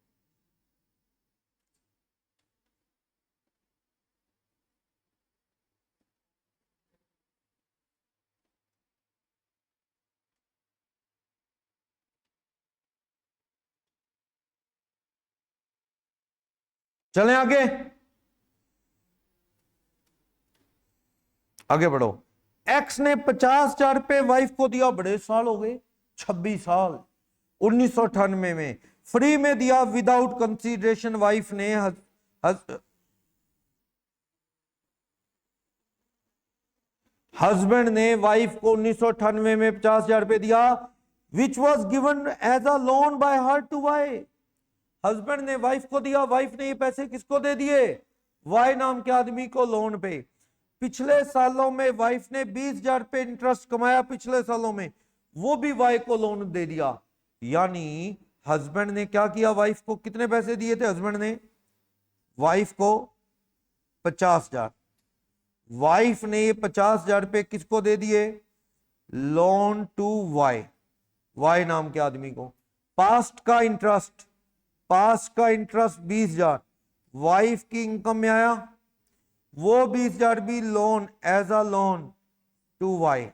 चलें आगे, आगे बढ़ो। एक्स ने 50,000 रुपए वाइफ को दिया, बड़े साल हो गए 26 साल, 1998 में फ्री में दिया विदाउट कंसीडरेशन। वाइफ ने हस्बैंड ने वाइफ को 1998 में 50,000 रुपए दिया, which was given as a loan by her to Y. Husband ने वाइफ को दिया, वाइफ ने ये पैसे किसको दे दिए, वाई नाम के आदमी को लोन पे। पिछले सालों में वाइफ ने 20,000 रुपए इंटरेस्ट कमाया पिछले सालों में, वो भी वाई को लोन दे दिया। यानी हस्बैंड ने क्या किया, वाइफ को कितने पैसे दिए थे, हस्बैंड ने वाइफ को 50,000, वाइफ ने ये 50,000 रुपए किसको दे दिए, लोन टू वाई, वाई नाम के आदमी को। पास्ट का इंटरेस्ट, पास्ट का इंटरेस्ट 20,000 वाइफ की इनकम में आया, वो 20,000 भी loan as a loan to Y.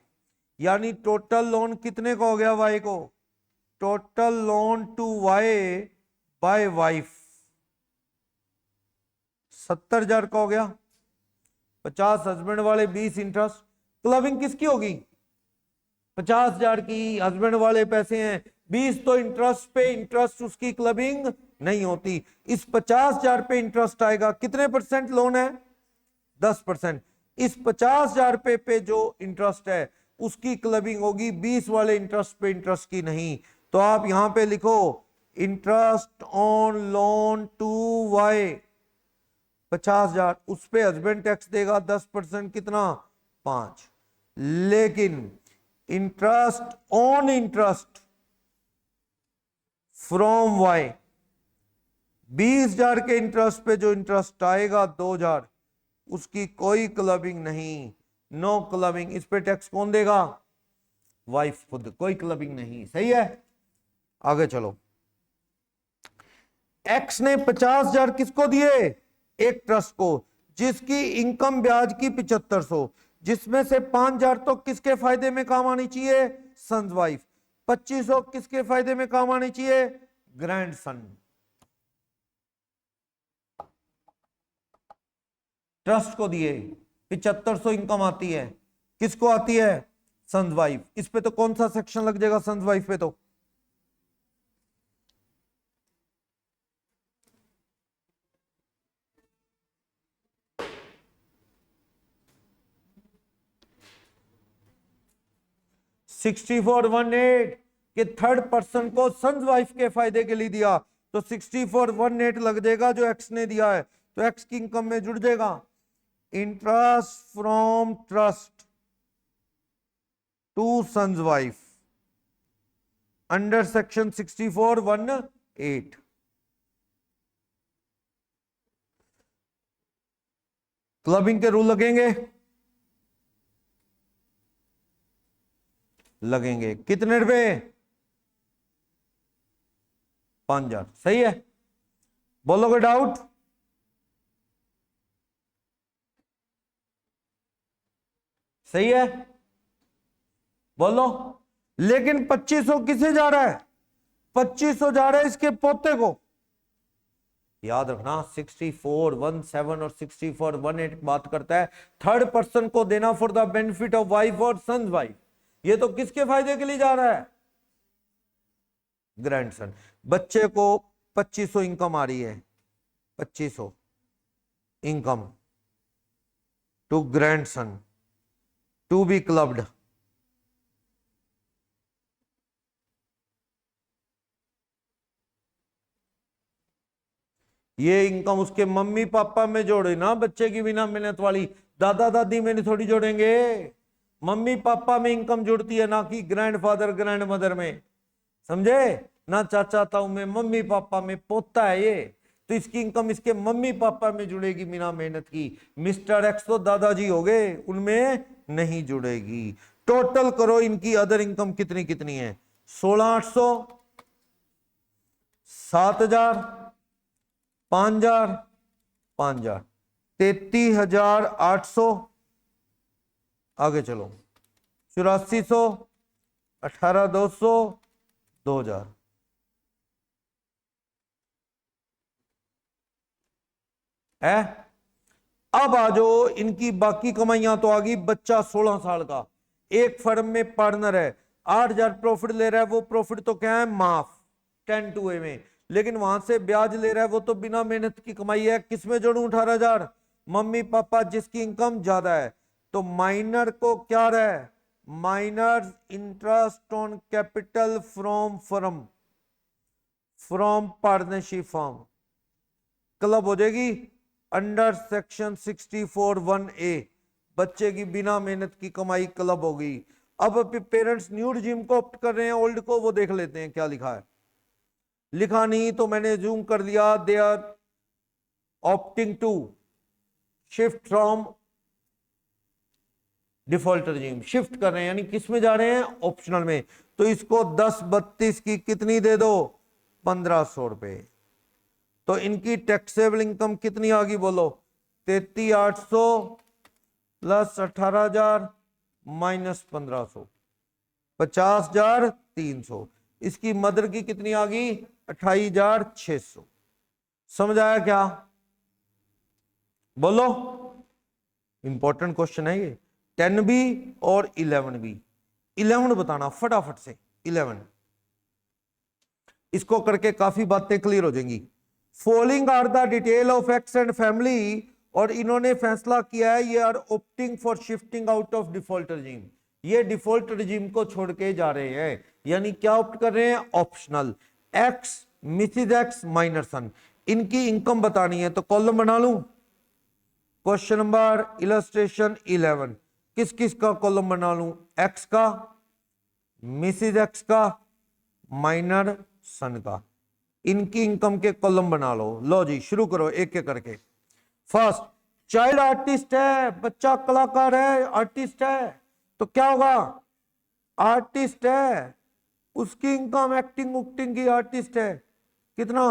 यानी टोटल लोन कितने का हो गया वाई को, total loan to Y by wife 70,000 का हो गया, 50 हस्बैंड वाले 20 इंटरेस्ट। क्लबिंग किसकी होगी, 50,000 की हस्बैंड वाले पैसे हैं, 20 तो इंटरेस्ट पे, इंटरेस्ट उसकी क्लबिंग नहीं होती। इस 50,000 पे इंटरेस्ट आएगा, कितने परसेंट लोन है 10%। इस 50,000 रुपए पे जो इंटरेस्ट है उसकी क्लबिंग होगी, 20 वाले इंटरेस्ट पे इंटरेस्ट की नहीं। तो आप यहां पे लिखो interest on loan to Y 50,000, उस पे हस्बैंड टैक्स देगा 10%, कितना 5। लेकिन interest on interest from Y 20,000 के इंटरेस्ट पे जो इंटरेस्ट आएगा 2,000, उसकी कोई क्लबिंग नहीं, नो क्लबिंग। इस पे टैक्स कौन देगा, वाइफ खुद, कोई क्लबिंग नहीं। सही है, आगे चलो। एक्स ने 50,000 किसको दिए, एक ट्रस्ट को, जिसकी इनकम ब्याज की 7,500, जिसमें से 5,000 तो किसके फायदे में काम आनी चाहिए, सन्स वाइफ, 2,500 किसके फायदे में काम आनी चाहिए, ग्रैंड सन। ट्रस्ट को दिए 7,500 इनकम आती है, किसको आती है, सन्स वाइफ। इस पे तो कौन सा सेक्शन लग जाएगा, सन्स वाइफ पे तो $64,108 कि थर्ड पर्सन को सन्स वाइफ के फायदे के लिए दिया, तो 6418 लग जाएगा जो एक्स ने दिया है, तो एक्स की इनकम में जुड़ जाएगा। Interest from trust to sons wife under section 6418। Clubbing के रूल लगेंगे, लगेंगे। कितने रुपए? 5,000। सही है, बोलो कोई डाउट? सही है, बोलो। लेकिन 2500 किसे जा रहा है? 2500 जा रहा है इसके पोते को। याद रखना 6417 और 6418 बात करता है थर्ड पर्सन को देना for the benefit of wife और सन्स वाइफ। ये तो किसके फायदे के लिए जा रहा है? ग्रैंडसन। बच्चे को 2500 इनकम आ रही है, 2500 income to grandson to be clubbed. ये इनकम उसके मम्मी पापा में जोड़े ना, बच्चे की बिना मेहनत वाली। दादा दादी में नहीं थोड़ी जोड़ेंगे, मम्मी पापा में इनकम जुड़ती है, ना कि ग्रैंडफादर ग्रैंड मदर में, समझे ना। चाचा ताऊ में, मम्मी पापा में पोता है ये, तो इसकी इनकम इसके मम्मी पापा में जुड़ेगी बिना मेहनत की। मिस्टर एक्स तो दादाजी हो गए, उनमें नहीं जुड़ेगी। टोटल करो इनकी अदर इनकम कितनी कितनी है? 16,800, 7,000, 5,000, 5,000, 33,800। आगे चलो, 8400, 18,200, 2,000। है। अब आ जाओ, इनकी बाकी कमाइयां तो आ गई। बच्चा 16 साल का, एक फर्म में पार्टनर है, 8,000 प्रॉफिट ले रहा है। वो प्रॉफिट तो क्या है? माफ 10 टू ए में। लेकिन वहां से ब्याज ले रहा है, वो तो बिना मेहनत की कमाई है। किसमें जोड़ू 18,000? मम्मी पापा जिसकी इनकम ज्यादा है। तो माइनर को क्या रहा है? Minor interest on capital from firm, from partnership firm, club हो जाएगी अंडर सेक्शन 64(1)(a। बच्चे की बिना मेहनत की कमाई क्लब होगी। अब पेरेंट्स न्यू रिजीम को ऑप्ट कर रहे हैं, ओल्ड को, वो देख लेते हैं क्या लिखा है। लिखा नहीं तो मैंने जूम कर लिया। They are opting to shift from default regime, shift कर रहे हैं, यानी किस में जा रहे हैं? ऑप्शनल में। तो इसको 10/32 की कितनी दे दो? 1,500 रुपए। तो इनकी टैक्सेबल इनकम कितनी आ गई बोलो? 33,800 प्लस 18,000 माइनस 1,500, 50,300। इसकी मदर की कितनी आ गई? 28,600। समझ आया क्या? बोलो। इंपॉर्टेंट क्वेश्चन है ये। 10B और 11B। 11 बताना फटाफट से। 11 इसको करके काफी बातें क्लियर हो जाएंगी। Following are the detail of X and family, और इन्होंने फैसला किया है ये are opting for shifting out of default regime. ये डिफॉल्ट रिजीम को छोड़ के जा रहे हैं, यानी क्या ऑप्ट कर रहे हैं? Optional. X, Mrs X, minor son, इनकी इनकम बतानी है। तो कॉलम बना लूं। क्वेश्चन नंबर इलस्ट्रेशन 11, किस किस का कॉलम बना लूं? एक्स का, मिसिज एक्स का, माइनर सन का। इनकी इनकम के कॉलम बना लो। लो जी शुरू करो एक एक करके। फर्स्ट, चाइल्ड आर्टिस्ट है, बच्चा कलाकार है, आर्टिस्ट है, तो क्या होगा? आर्टिस्ट है, उसकी इनकम एक्टिंग उक्टिंग की, आर्टिस्ट है, कितना?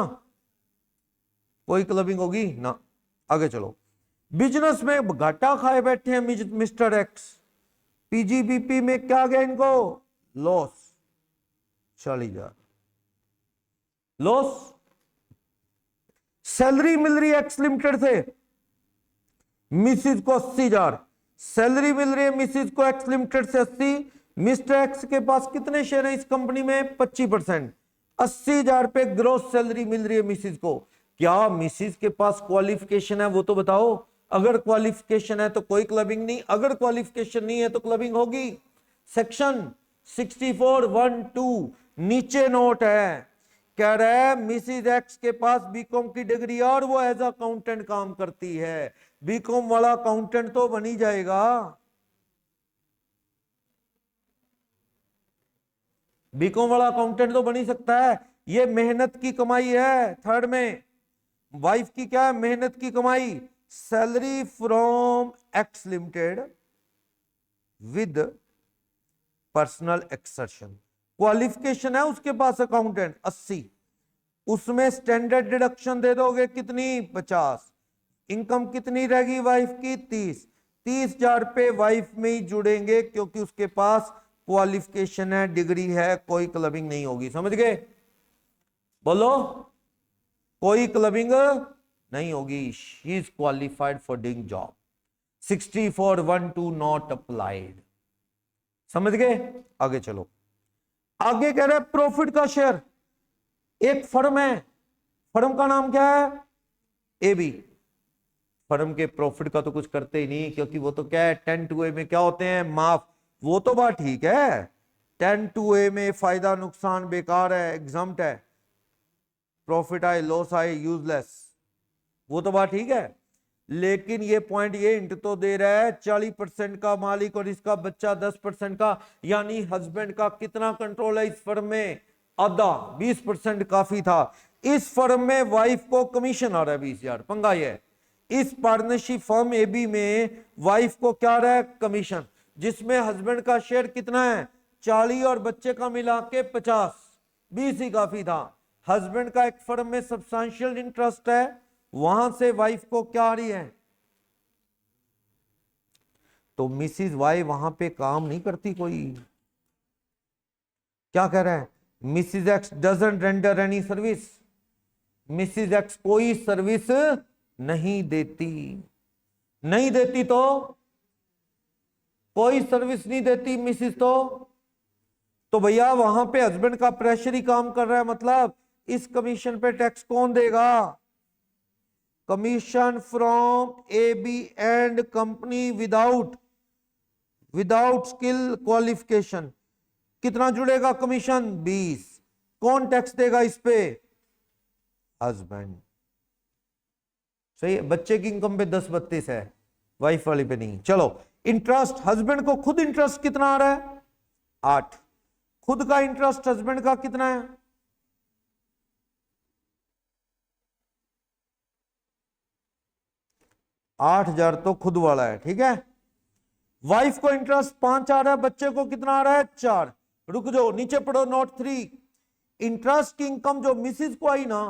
कोई क्लबिंग होगी ना। आगे चलो। बिजनेस में घाटा खाए बैठे हैं मिस्टर एक्स। पीजीबीपी में क्या गया इनको? Loss, 40,000 loss. सैलरी मिल रही है एक्स लिमिटेड से मिसिज को 80,000, सैलरी मिल रही है मिसिज को एक्स लिमिटेड से 80। मिस्टर एक्स के पास कितने शेयर है इस कंपनी में? 25%। 80,000 पे ग्रोस सैलरी मिल रही है मिसिज को। क्या मिसिज के पास क्वालिफिकेशन है वो तो बताओ। अगर क्वालिफिकेशन है तो कोई क्लबिंग नहीं, अगर क्वालिफिकेशन नहीं है तो क्लबिंग होगी। सेक्शन 64(1)(2 नीचे नोट है, कह रहा है मिसिज एक्स के पास बीकॉम की डिग्री है और वो एज अकाउंटेंट काम करती है। बीकॉम वाला अकाउंटेंट तो बन ही जाएगा, बीकॉम वाला अकाउंटेंट तो बन ही सकता है। ये मेहनत की कमाई है। थर्ड में वाइफ की क्या है? मेहनत की कमाई। Salary from x limited with personal exertion. Qualification है उसके पास अकाउंटेंट 80, उसमें स्टैंडर्ड डिडक्शन दे दोगे कितनी? 50। इनकम कितनी रहेगी वाइफ की? 30। 30,000 पे वाइफ में ही जुड़ेंगे क्योंकि उसके पास क्वालिफिकेशन है, डिग्री है, कोई क्लबिंग नहीं होगी। समझ गए? बोलो, कोई क्लबिंग नहीं होगी। She is qualified for doing job. 64(1)(2) not applied. समझ गए? आगे चलो। आगे कह रहे हैं प्रॉफिट का शेयर। एक फर्म है, फर्म का नाम क्या है? एबी। फर्म के प्रॉफिट का तो कुछ करते ही नहीं, क्योंकि वो तो क्या है, 10(2)(a) में क्या होते हैं? माफ। वो तो बात ठीक है, 10(2)(a) में फायदा नुकसान बेकार है, एग्जम्प्ट है। प्रॉफिट आए लॉस आए यूजलेस, वो तो बात ठीक है। लेकिन ये पॉइंट ये हिंट तो दे रहा है 40% का मालिक और इसका बच्चा 10% का, यानी हस्बैंड का कितना कंट्रोल है इस फर्म में? आधा। 20% काफी था। इस फर्म में वाइफ को कमीशन आ रहा है 20,000। पंगा ये है, इस पार्टनरशिप फर्म एबी में वाइफ को क्या रहा है? कमीशन, जिसमें हस्बैंड का शेयर कितना है? 40 और बच्चे का मिला के 50। 20 ही काफी था। हस्बैंड का एक फर्म में सब्सटेंशियल इंटरेस्ट है, वहां से वाइफ को क्या आ रही है? तो मिसिज वाई वहां पे काम नहीं करती कोई। क्या कह रहा है? Mrs x doesn't render any service. Mrs x कोई सर्विस नहीं देती। नहीं देती तो कोई सर्विस नहीं देती मिसिज तो भैया वहां पे हस्बैंड का प्रेशर ही काम कर रहा है। मतलब इस कमीशन पे टैक्स कौन देगा? Commission from AB and company without skill qualification. कितना जुड़ेगा कमीशन? 20। कौन टैक्स देगा इस पे? हस्बैंड। सही है। बच्चे की इनकम पे 10-32 है, वाइफ वाली पे नहीं। चलो, इंटरेस्ट हस्बैंड को खुद इंटरेस्ट कितना आ रहा है? 8। खुद का इंटरेस्ट हस्बैंड का कितना है? 8,000 तो खुद वाला है, ठीक है। वाइफ को इंटरेस्ट 5 आ रहा है, बच्चे को कितना आ रहा है? 4। रुक जाओ, नीचे पढ़ो नोट 3। इंटरेस्ट की इनकम जो मिसिज को आई ना,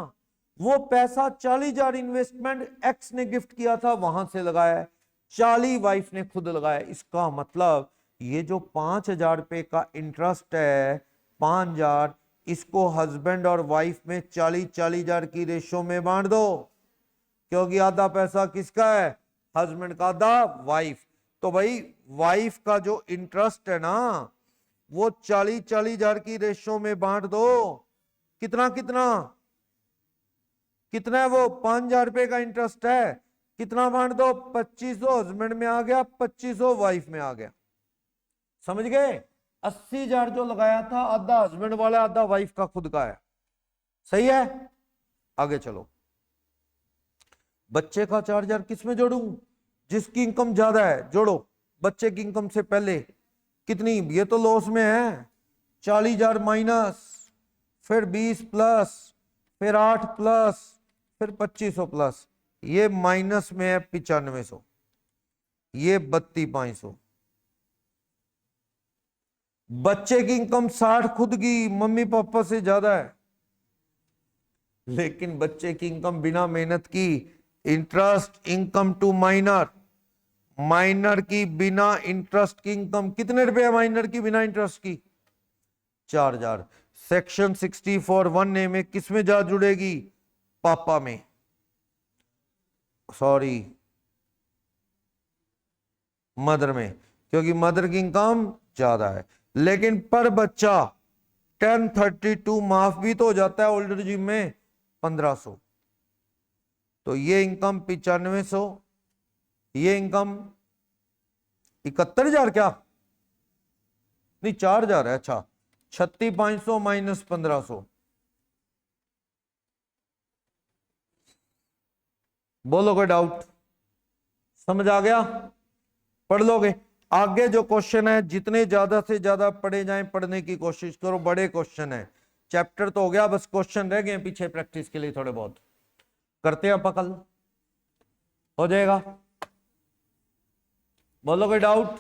वो पैसा 40,000 इन्वेस्टमेंट एक्स ने गिफ्ट किया था, वहां से लगाया। 40 वाइफ ने खुद लगाया। इसका मतलब ये जो 5,000 रुपए का इंटरेस्ट है, 5,000, इसको हस्बैंड और वाइफ में 40,000 की रेशो में बांट दो, क्योंकि आधा पैसा किसका है? हस्बैंड का, आधा वाइफ। तो भाई वाइफ का जो इंटरेस्ट है ना, वो 40,000 की रेशो में बांट दो। कितना कितना कितना है? वो 5,000 रुपए का इंटरेस्ट है, कितना बांट दो? 2500 हस्बैंड में आ गया, 2500 वाइफ में आ गया। समझ गए? 80,000 जो लगाया था, आधा हस्बैंड वाला, आधा वाइफ का खुद का है। सही है? आगे चलो। बच्चे का 4,000 किस में जोड़ूं? जिसकी इनकम ज्यादा है जोड़ो। बच्चे की इनकम से पहले कितनी? ये तो लॉस में है। 40,000 माइनस, फिर 20 प्लस, फिर 8 प्लस, फिर 2500 प्लस। ये माइनस में है 9500, ये 32,500। बच्चे की इनकम 60 खुद की, मम्मी पापा से ज्यादा है, लेकिन बच्चे की इनकम बिना मेहनत की, interest income to minor, minor की बिना इंटरेस्ट की इनकम कितने रुपए है? माइनर की बिना इंटरेस्ट की 4,000। सेक्शन 64(1)(a) में किस में जा जुड़ेगी? पापा में, सॉरी मदर में, क्योंकि मदर की इनकम ज्यादा है। लेकिन पर बच्चा 1032 माफ भी तो हो जाता है ओल्ड रिजीम में 1500। तो ये इनकम 9500, ये इनकम 71,000, क्या नहीं 4,000 है। अच्छा, 36,500 माइनस 1500, बोलो कोई डाउट? समझ आ गया? पढ़ लोगे? आगे जो क्वेश्चन है जितने ज्यादा से ज्यादा पढ़े जाएं, पढ़ने की कोशिश करो, बड़े क्वेश्चन है। चैप्टर तो हो गया, बस क्वेश्चन रह गए पीछे प्रैक्टिस के लिए थोड़े बहुत। करते हैं अपन कल, हो जाएगा। बोलो कोई डाउट?